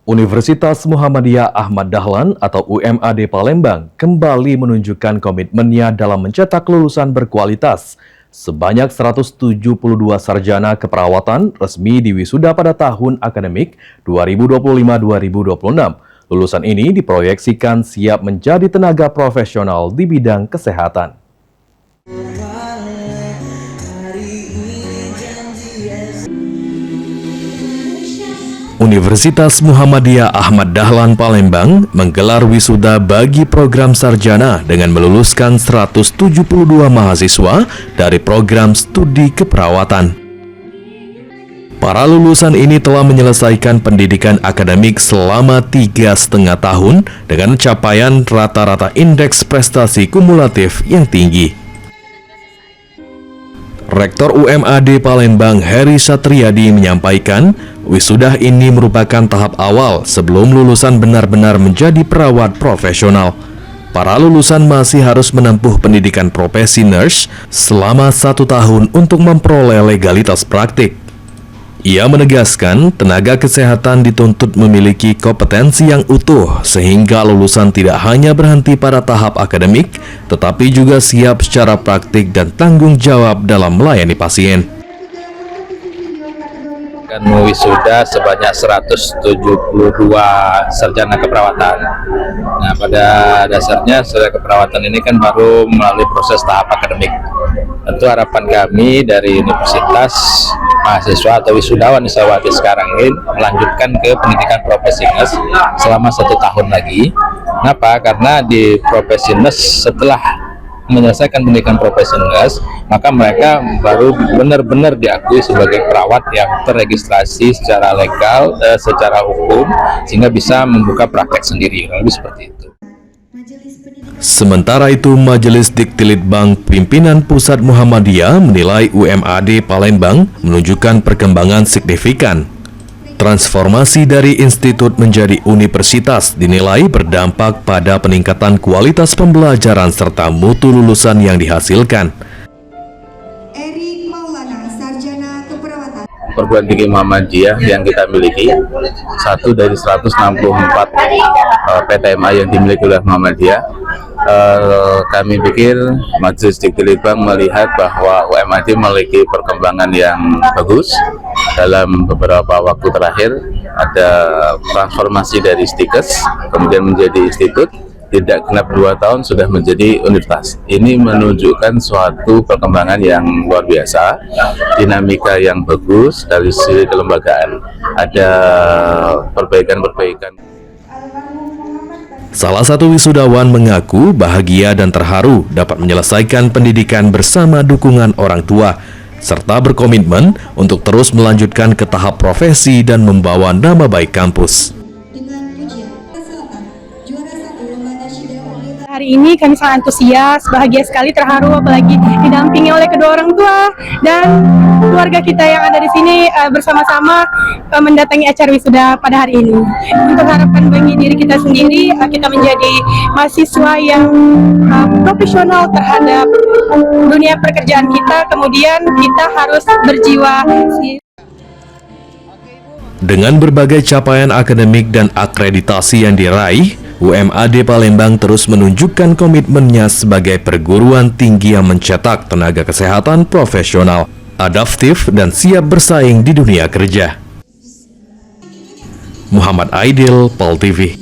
Universitas Muhammadiyah Ahmad Dahlan atau UMAD Palembang kembali menunjukkan komitmennya dalam mencetak lulusan berkualitas. Sebanyak 172 sarjana keperawatan resmi diwisuda pada tahun akademik 2025-2026. Lulusan ini diproyeksikan siap menjadi tenaga profesional di bidang kesehatan. Universitas Muhammadiyah Ahmad Dahlan Palembang menggelar wisuda bagi program sarjana dengan meluluskan 172 mahasiswa dari program studi keperawatan. Para lulusan ini telah menyelesaikan pendidikan akademik selama 3,5 tahun dengan capaian rata-rata indeks prestasi kumulatif yang tinggi. Rektor UMAD Palembang Heri Satriadi menyampaikan, wisuda ini merupakan tahap awal sebelum lulusan benar-benar menjadi perawat profesional. Para lulusan masih harus menempuh pendidikan profesi nurse selama 1 tahun untuk memperoleh legalitas praktik. Ia menegaskan tenaga kesehatan dituntut memiliki kompetensi yang utuh sehingga lulusan tidak hanya berhenti pada tahap akademik, tetapi juga siap secara praktik dan tanggung jawab dalam melayani pasien. Wisuda sebanyak 172 sarjana keperawatan. Nah, pada dasarnya sarjana keperawatan ini kan baru melalui proses tahap akademik. Tentu harapan kami dari universitas, mahasiswa atau wisudawan wisawati sekarang ini melanjutkan ke pendidikan profesi nurse selama 1 tahun lagi. Kenapa? Karena di profesi nurse setelah menyelesaikan pendidikan profesi nurse, maka mereka baru benar-benar diakui sebagai perawat yang terregistrasi secara legal, secara hukum, sehingga bisa membuka praktek sendiri, lebih seperti itu. Sementara itu, Majelis Diktilitbang Pimpinan Pusat Muhammadiyah menilai UMAD Palembang menunjukkan perkembangan signifikan. Transformasi dari institut menjadi universitas dinilai berdampak pada peningkatan kualitas pembelajaran serta mutu lulusan yang dihasilkan. Perguruan tinggi Muhammadiyah yang kita miliki, satu dari 164 PTMA yang dimiliki oleh Muhammadiyah. Kami pikir Majelis Diktilitbang melihat bahwa UMAD memiliki perkembangan yang bagus. Dalam beberapa waktu terakhir ada transformasi dari stikes kemudian menjadi institut, tidak genap 2 tahun sudah menjadi universitas. Ini menunjukkan suatu perkembangan yang luar biasa, dinamika yang bagus dari sisi kelembagaan, ada perbaikan-perbaikan. Salah satu wisudawan mengaku bahagia dan terharu dapat menyelesaikan pendidikan bersama dukungan orang tua, serta berkomitmen untuk terus melanjutkan ke tahap profesi dan membawa nama baik kampus. Hari ini kami sangat antusias, bahagia sekali, terharu, apalagi didampingi oleh kedua orang tua dan keluarga kita yang ada di sini bersama-sama mendatangi acara wisuda pada hari ini. Untuk harapan bagi diri kita sendiri, kita menjadi mahasiswa yang profesional terhadap dunia pekerjaan kita, kemudian kita harus berjiwa. Dengan berbagai capaian akademik dan akreditasi yang diraih, UMAD Palembang terus menunjukkan komitmennya sebagai perguruan tinggi yang mencetak tenaga kesehatan profesional, adaptif, dan siap bersaing di dunia kerja. Muhammad Aidil, Pol TV.